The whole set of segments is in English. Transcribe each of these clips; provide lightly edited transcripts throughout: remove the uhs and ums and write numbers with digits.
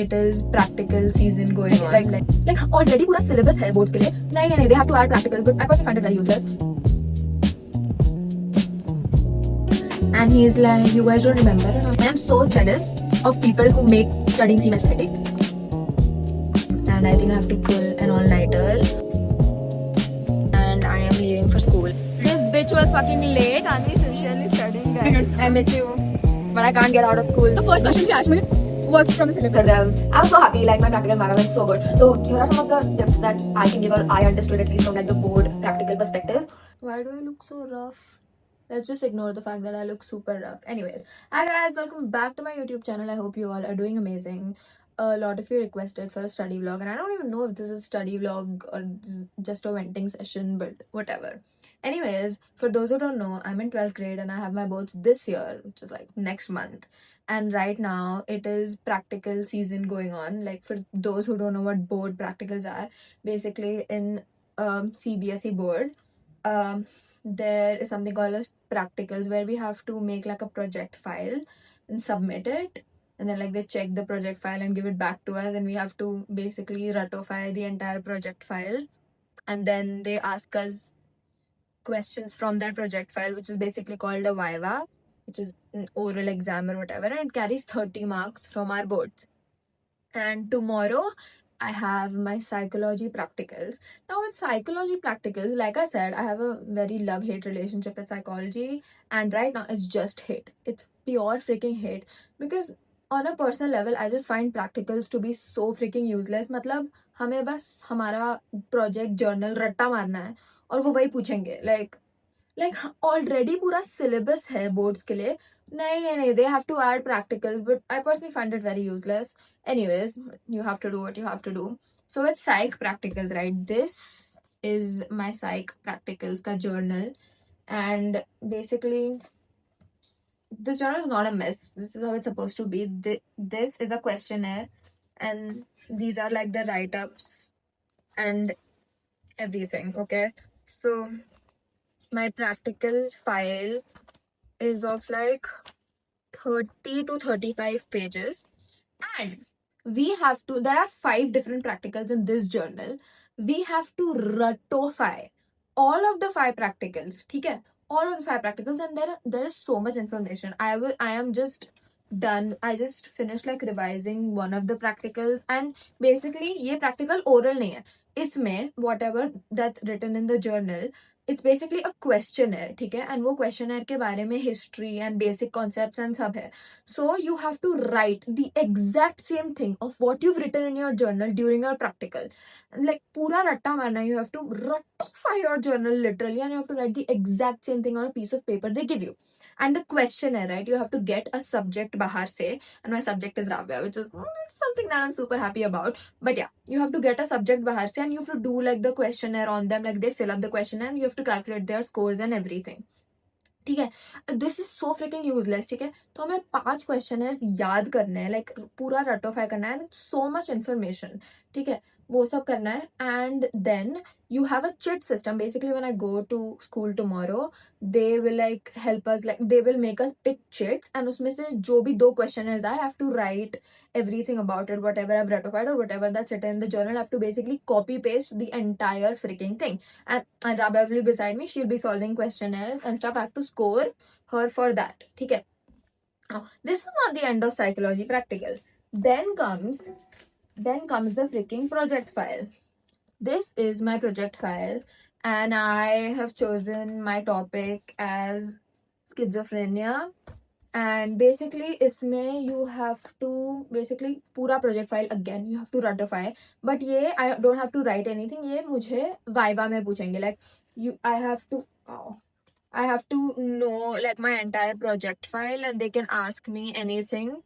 It is practical season going on. Like already पूरा syllabus है boards के लिए. नहीं, they have to add practicals, but I personally find it very useless. And he's like, you guys don't remember? And I'm so jealous of people who make studying seem aesthetic. And I think I have to pull an all-nighter. And I am leaving for school. This bitch was fucking late. Anvi sincerely studying, guys. I miss you, but I can't get out of school. The first question she asked me was from a syllabus. I was so happy, like my practical Viva went so good. So here are some of the tips that I can give, or I understood at least from like the board practical perspective. Why do I look so rough? Let's just ignore the fact that I look super rough. Anyways, hi guys, welcome back to my YouTube channel. I hope you all are doing amazing. A lot of you requested for a study vlog, and I don't even know if this is a study vlog or just a venting session, but whatever. Anyways, for those who don't know, I'm in 12th grade and I have my boards this year, which is like next month. And right now it is practical season going on. Like for those who don't know what board practicals are, basically in CBSE board, there is something called as practicals where we have to make like a project file and submit it. And then like they check the project file and give it back to us, and we have to basically ratify the entire project file. And then they ask us questions from that project file, which is basically called a Viva, which is an oral exam or whatever, and it carries 30 marks from our boards. And tomorrow I have my psychology practicals. Now with psychology practicals, like I said, I have a very love-hate relationship with psychology, and right now it's just hate. It's pure freaking hate, because on a personal level I just find practicals to be so freaking useless. मतलब हमें बस हमारा project journal रट्टा मारना है और वो वही पूछेंगे. like already पूरा syllabus है boards के लिए. नहीं, they have to add practicals, but I personally find it very useless. Anyways, you have to do what you have to do. So with psych practicals, right, this is my psych practicals ka journal, and basically this journal is not a mess. This is how it's supposed to be. This is a questionnaire, and these are like the write-ups and everything. Okay, so my practical file is of like 30 to 35 pages, and we have to, there are 5 different practicals in this journal. We have to ratify all of the 5 practicals. Okay, all of the 5 practicals, and there is so much information. I am just done. I just finished like revising one of the practicals, and basically ये practical oral नहीं है. इसमें whatever that's written in the journal, it's basically a questionnaire, ठीक है, and वो questionnaire के बारे में history and basic concepts and सब है. So you have to write the exact same thing of what you've written in your journal during your practical. Like पूरा रट्टा मारना, you have to ratify your journal literally, and you have to write the exact same thing on a piece of paper they give you. And the questionnaire, right, you have to get a subject bahar se, and my subject is Rabia, which is something that I'm super happy about. But yeah, you have to get a subject bahar se, and you have to do like the questionnaire on them, like they fill up the questionnaire and you have to calculate their scores and everything. ठीक है, this is so fricking useless. ठीक है, तो हमें 5 questioners याद करने हैं, like पूरा रटोफाई करना है, सो मच इन्फॉर्मेशन. ठीक है, वो सब करना है. And then you have a chit system. Basically when I go to school tomorrow, they will like help us, like they will make us pick chits, and उसमें से जो भी 2 questionnaires I have to write everything about it, whatever I've ratified or whatever that's written in the journal. I have to basically copy paste the entire freaking thing, and Rabia will be beside me. She'll be solving questionnaires and stuff. I have to score her for that. ठीक है, now this is not the end of psychology practical. Then comes the freaking project file. This is my project file, and I have chosen my topic as schizophrenia. And basically इसमें you have to basically पूरा project file again you have to ratify. But ये I don't have to write anything. ये मुझे viva में पूछेंगे, like I have to know like my entire project file, and they can ask me anything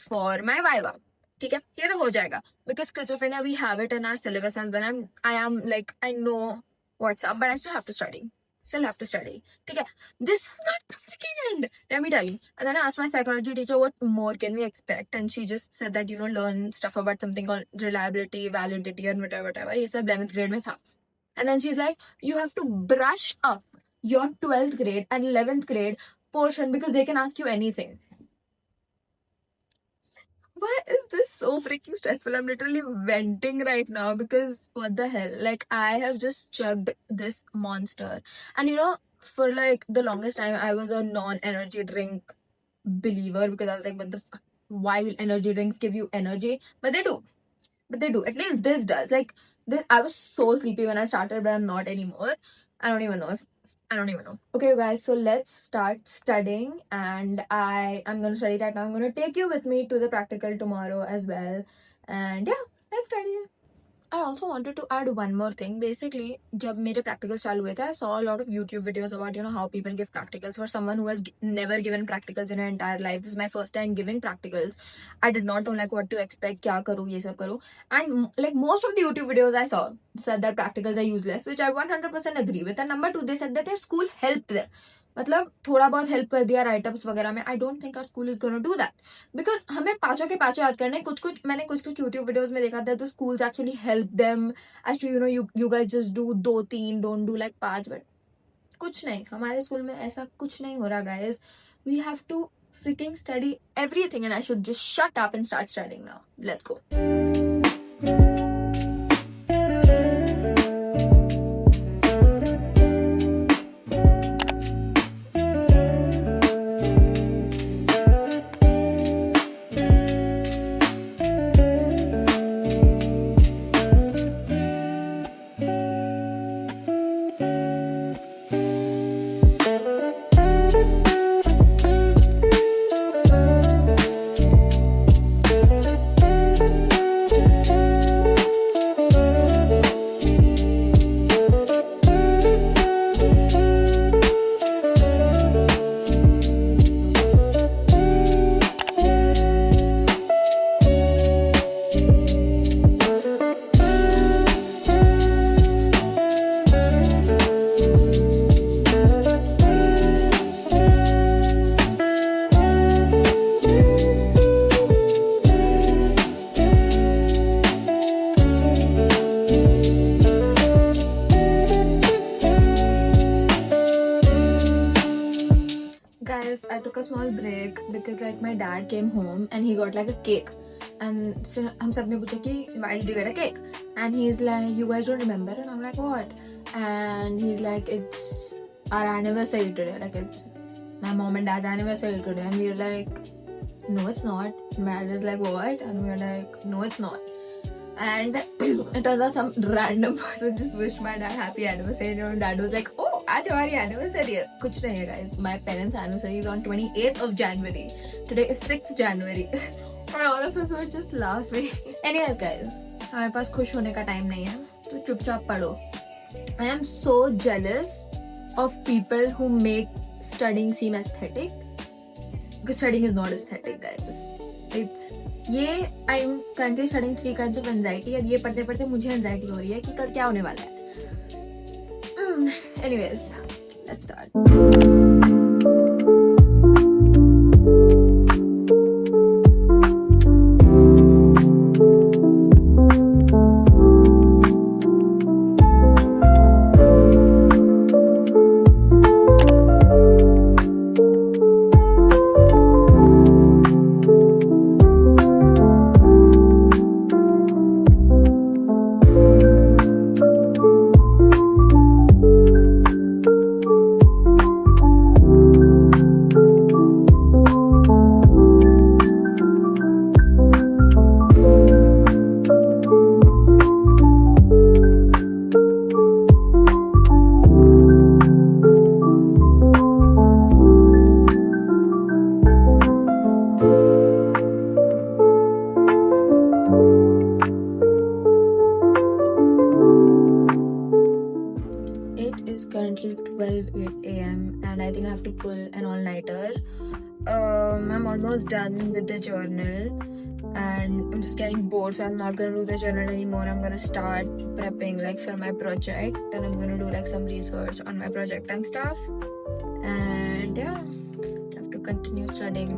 for my viva. ठीक है, ये तो हो जाएगा, because schizophrenia we have it in our syllabus as well, and I am like I know what's up, but I still have to study. ठीक है, this is not the freaking end, let me tell you. And then I asked my psychology teacher what more can we expect, and she just said that learn stuff about something called reliability, validity, and whatever. ये सब 11th grade में था. And then she's like, you have to brush up your 12th grade and 11th grade portion, because they can ask you anything. Why is this so freaking stressful? I'm literally venting right now because what the hell? Like, I have just chugged this monster. And for like the longest time, I was a non-energy drink believer because I was like, what the fuck? Why will energy drinks give you energy? But they do. But they do. At least this does. Like, this, I was so sleepy when I started, but I'm not anymore. I don't even know if I don't even know. Okay, you guys, so let's start studying. And I'm gonna study right now. I'm gonna take you with me to the practical tomorrow as well. And yeah, let's study. I also wanted to add one more thing. Basically, जब मेरे practicals चालू हुए थे, I saw a lot of YouTube videos about how people give practicals. For someone who has never given practicals in her entire life, this is my first time giving practicals. I did not know like what to expect, क्या करूँ, ये सब करूँ. And like most of the YouTube videos I saw said that practicals are useless, which I 100% agree with. And number two, they said that their school helped them. मतलब थोड़ा बहुत help कर दिया राइटअप्स वगैरह में. I don't think our school is gonna do that because हमें पांचों के पांचों याद करने. मैंने कुछ यूट्यूब वीडियोस में देखा था तो schools actually help them as to you guys just do 2-3, don't do like 5. But कुछ नहीं, हमारे स्कूल में ऐसा कुछ नहीं हो रहा guys. We have to freaking study everything and I should just shut up and start studying now. Let's go. Guys, I took a small break because like my dad came home and he got like a cake. And so हम सब ने पूछा कि why did you get a cake? And he's like, you guys don't remember? And I'm like, what? And he's like, it's our anniversary today. Like it's my mom and dad's anniversary today. And we were like, no it's not. And my dad is like, what? And we were like, no it's not. And it turns out some random person just wished my dad happy anniversary. And my dad was like, oh, आज हमारी anniversary है. कुछ नहीं है guys. My parents' anniversary is on 28th of January. Today is 6th January. And all of us were just laughing. Anyways guys, हमारे पास खुश होने का time नहीं है, तो चुपचाप पढ़ो. I am so jealous of people who make studying seem aesthetic. Because studying is not aesthetic guys. It's I'm currently studying 3 kinds of anxiety. अब ये पढ़ते पढ़ते मुझे anxiety हो रही है कि कल क्या होने वाला है. Anyways, let's start. Currently 12:08 a.m. and I think I have to pull an all-nighter. I'm almost done with the journal and I'm just getting bored, so I'm not gonna do the journal anymore. I'm gonna start prepping like for my project and I'm gonna do like some research on my project and stuff. And yeah, I have to continue studying.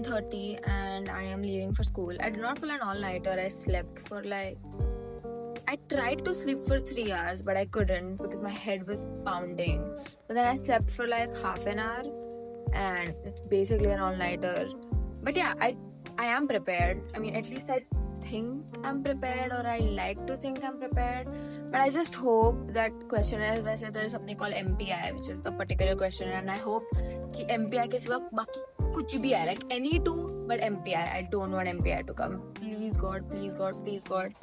9:30 and I am leaving for school. I did not pull an all-nighter. I slept for like... I tried to sleep for 3 hours, but I couldn't because my head was pounding. But then I slept for like half an hour, and it's basically an all-nighter. But yeah, I am prepared. I mean, at least I think I'm prepared, or I like to think I'm prepared. But I just hope that questionnaire, वैसे there is something called MPI, which is a particular questionnaire, and I hope कि MPI के सिवा बाकी कुछ भी आए, like any two, but MPI. I don't want MPI to come. Please God, please God, please God.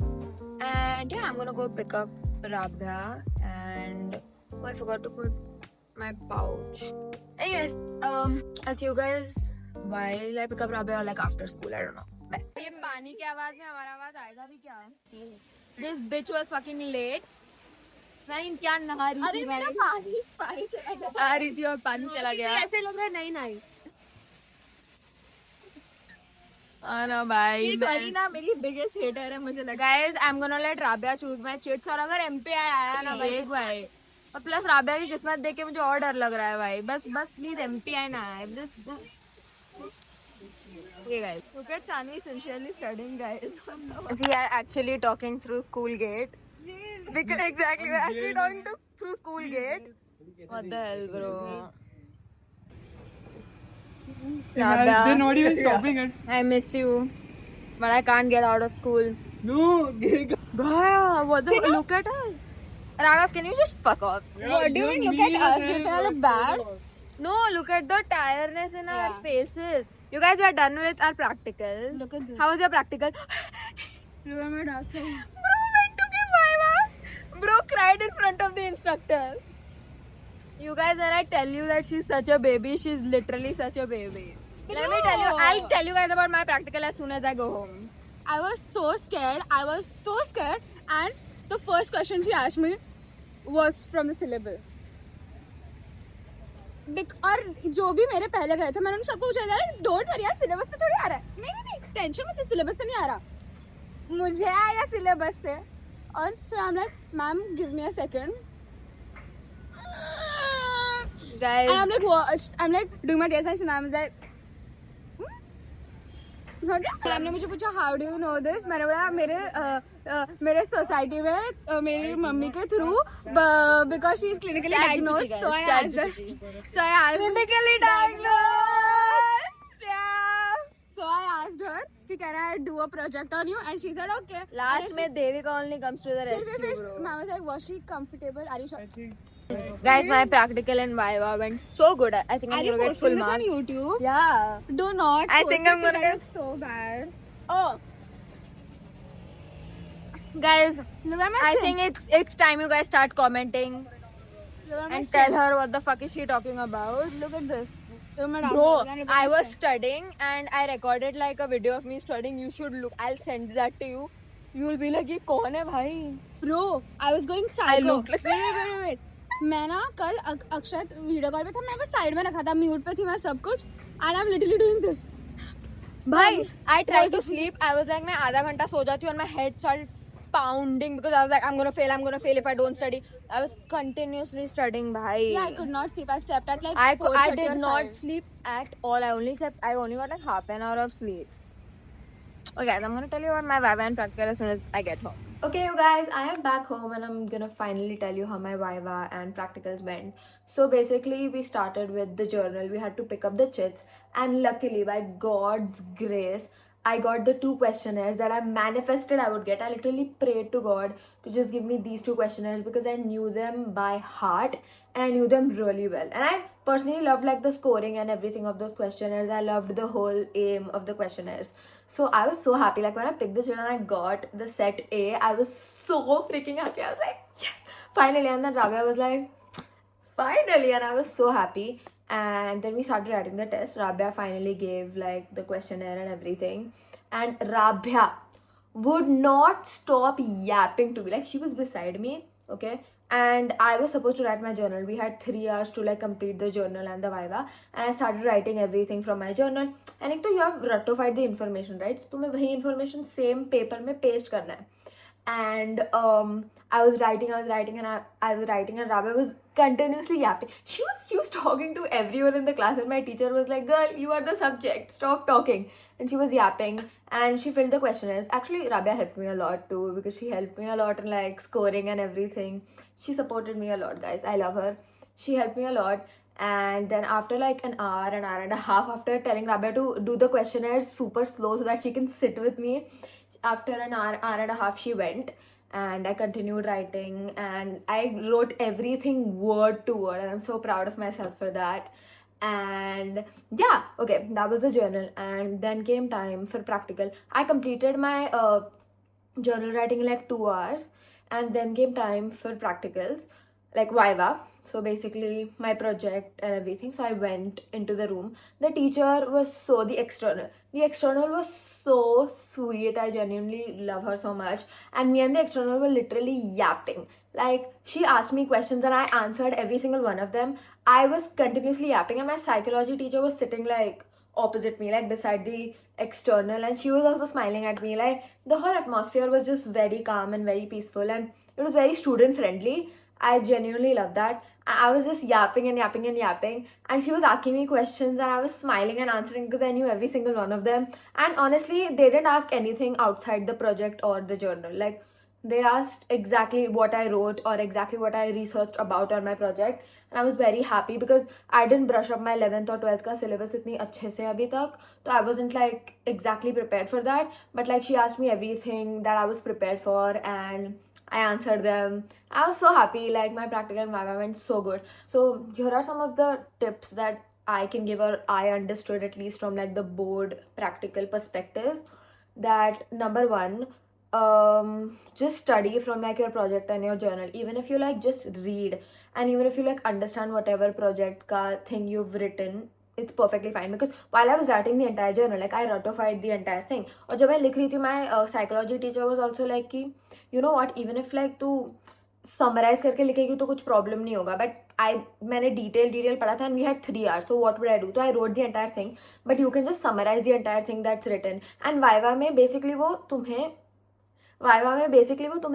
And yeah, I'm gonna go pick up Rabia, and oh, I forgot to put my pouch. Anyways, I'll see you guys while I pick up Rabia or like after school. I don't know. Bye. ये पानी की आवाज में हमारा आवाज आएगा भी क्या? This bitch was fucking late. मैं क्या नहा रही थी? अरे मेरा पानी चला गया. आ रही थी और पानी चला गया. ऐसे लग रहा है नहीं नहाई. ना भाई ये करीना मेरी बिगेस्ट हेटर है मुझे लगा. Guys, I'm gonna let Rabia choose my chits, और अगर MPI आया ना भाई और प्लस राबिया की किस्मत देख के मुझे और डर लग रहा है भाई. बस प्लीज MPI ना आए. Okay guys, look at Chani sincerely studying, guys. We are actually talking through school gate. Because exactly, we're actually talking through school gate. What the hell, bro? Rabia, they're not even stopping us. I miss you, but I can't get out of school. No, Bro, what the? Look at us. Raghav, can you just fuck off? What do you mean? Look at us. Do you think I look bad? No, look at the tiredness in our faces. You guys, we are done with our practicals. Look at this. How was your practical? Look at my dark side. Bro went to give Viva. Bro cried in front of the instructor. You guys, when I tell you that she's such a baby, she's literally such a baby. Let me tell you, I'll tell you guys about my practical as soon as I go home. I was so scared. And the first question she asked me was from the syllabus. और जो भी मेरे पहले गए थे मैंने उन सबको पूछा था डोंट वरी यार सिलेबस से थोड़ी आ रहा है. नहीं टेंशन मत, सिलेबस से नहीं आ रहा, मुझे आया सिलेबस से. और फिर I am like ma'am give me a second guys, and I'm like doing my DSI, and I'm like ma'am ने मुझे पूछा how do you know this. मैंने बोला मेरे सोसाइटी में मेरी मम्मी के through because she is clinically diagnosed. So I asked clinically diagnosed. So I asked her कि can I do a project on you, and she said okay. Last में Devika only comes to the rescue, bro. Mom was like, was she comfortable? Are you sure? Guys, my practical and Viva went so good. I think I'm gonna get full marks. Are you posting this on YouTube? Yeah. Do not. I think I'm gonna get so bad. Oh. Guys, look at my I think it's time you guys start commenting and tell her what the fuck is she talking about. Look at this. Bro, I was studying and I recorded like a video of me studying. You should look. I'll send that to you. You'll be like, ये कौन है भाई? Bro, I was going psycho. I look. Wait. मैं ना कल अक्षत video call पे था, मैं बस साइड में रखा था, म्यूट पे थी मैं सब कुछ, and I'm literally doing this. भाई, I tried to sleep. I was like मैं आधा घंटा सो जाती हूँ and my head started pounding because I was like I'm gonna fail if I don't study. I was continuously studying, bhai. Yeah, I could not sleep. I slept at like I did not sleep at all. I only got like half an hour of sleep. Okay guys, I'm gonna tell you about my Viva and practical as soon as I get home. Okay you guys, I am back home and I'm gonna finally tell you how my Viva and practicals went. So basically we started with the journal. We had to pick up the chits, and luckily by God's grace I got the 2 questionnaires that I manifested I would get. I literally prayed to God to just give me these 2 questionnaires because I knew them by heart and I knew them really well. And I personally loved like the scoring and everything of those questionnaires. I loved the whole aim of the questionnaires. So I was so happy. Like when I picked the journal and I got the set A, I was so freaking happy. I was like, yes, finally. And then Rabia was like, finally. And I was so happy. And then we started writing the test. Rabia finally gave like the questionnaire and everything. And Rabia would not stop yapping to me. Like she was beside me, okay? And I was supposed to write my journal. We had 3 hours to like complete the journal and the Viva. And I started writing everything from my journal. And एक तो you have ratified the information, right? So तुम्हें वही information same paper में paste करना है. And I was writing and Rabia was continuously yapping. She was talking to everyone in the class, and my teacher was like, "Girl, you are the subject. Stop talking." And she was yapping, and she filled the questionnaires. Actually, Rabia helped me a lot too, because she helped me a lot in like scoring and everything. She supported me a lot, guys. I love her. She helped me a lot. And then after like an hour and a half, after telling Rabia to do the questionnaires super slow so that she can sit with me, after an hour and a half, she went, and I continued writing, and I wrote everything word to word, and I'm so proud of myself for that. And yeah, okay, that was the journal. And then came time for practical. I completed my journal writing in like 2 hours, and then came time for practicals, like viva. So basically my project and everything. So I went into the room. The teacher was so, the external was so sweet. I genuinely love her so much. And me and the external were literally yapping. Like, she asked me questions and I answered every single one of them. I was continuously yapping, and my psychology teacher was sitting like opposite me, like beside the external, and she was also smiling at me. Like, the whole atmosphere was just very calm and very peaceful, and it was very student friendly. I genuinely love that. I was just yapping and yapping and yapping, and she was asking me questions, and I was smiling and answering because I knew every single one of them. And honestly, they didn't ask anything outside the project or the journal. Like, they asked exactly what I wrote or exactly what I researched about on my project, and I was very happy because I didn't brush up my 11th or 12th का syllabus इतनी अच्छे से अभी तक, so I wasn't like exactly prepared for that. But like, she asked me everything that I was prepared for, and I answered them. I was so happy. Like, my practical and viva went so good. So here are some of the tips that I can give, or I understood at least from like the board practical perspective. That number one, just study from like your project and your journal. Even if you like just read, and even if you like understand whatever project ka thing you've written, it's perfectly fine. Because while I was writing the entire journal, like, I ratified the entire thing. और जब मैं लिख रही थी, my psychology teacher was also like कि, you know what, even if like तू summarise करके लिखेगी तो कुछ प्रॉब्लम नहीं होगा. बट मैंने डिटेल पढ़ा था, एंड वी हैड 3 hours. तो व्हाट वुड आई डू? तो I wrote the entire thing, but you can just summarise the entire thing that's written. And viva में बेसिकली वो तुम्हें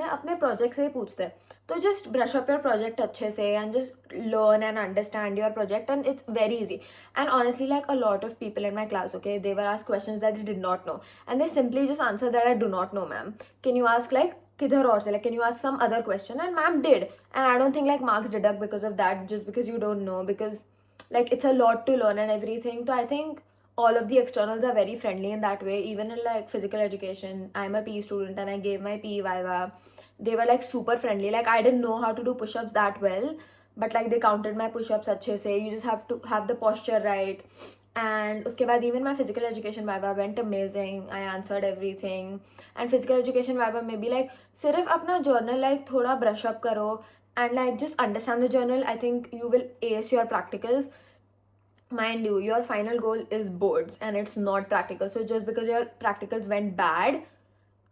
अपने प्रोजेक्ट से ही पूछते हैं. तो just brush up your project अच्छे से, and just learn and understand your project, and it's very easy. And honestly, like, a lot of people in my class, okay, they were asked questions that they did not know, and they simply just answered that I do not know, ma'am. Can you ask like किधर और से, like, can you ask some other question? And ma'am did. And I don't think like marks deduct because of that, just because you don't know, because like it's a lot to learn and everything. So I think all of the externals are very friendly in that way. Even in like physical education, I'm a PE student and I gave my PE viva. They were like super friendly. Like, I didn't know how to do push-ups that well, but like they counted my push-ups अच्छे से. You just have to have the posture right. And उसके बाद even my physical education viva went amazing. I answered everything. And physical education viva में भी like सिर्फ अपना journal like थोड़ा brush up करो, and like just understand the journal. I think you will ace your practicals. Mind you, your final goal is boards and it's not practical. So just because your practicals went bad,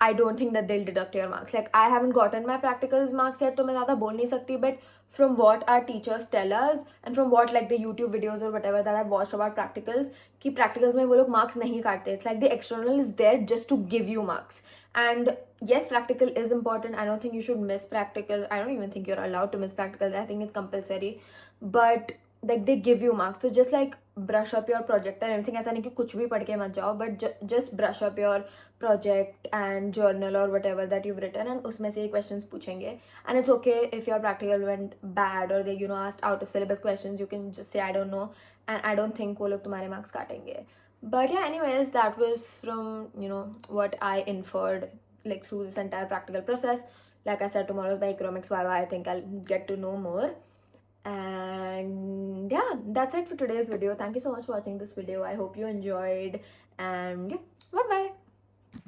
I don't think that they'll deduct your marks. Like, I haven't gotten my practicals marks yet, तो मैं ज़्यादा बोल नहीं सकती. But from what our teachers tell us, and from what like the YouTube videos or whatever that I've watched about practicals, कि practicals में वो लोग marks नहीं काटते. It's like the external is there just to give you marks. And yes, practical is important. I don't think you should miss practical. I don't even think you're allowed to miss practicals. I think it's compulsory. But like, they give you marks. So just like brush up your project and everything. ऐसा नहीं कि कुछ भी पढ़ के मत जाओ, but just brush up your project and journal or whatever that you've written, and उसमें से questions पूछेंगे. And it's okay if your practical went bad, or they asked out of syllabus questions. You can just say I don't know, and I don't think वो लोग तुम्हारे marks काटेंगे. But yeah, anyways, that was from what I inferred like through this entire practical process. Like I said, tomorrow's by economics viva. I think I'll get to know more. And yeah, that's it for today's video. Thank you so much for watching this video. I hope you enjoyed, and yeah, bye bye.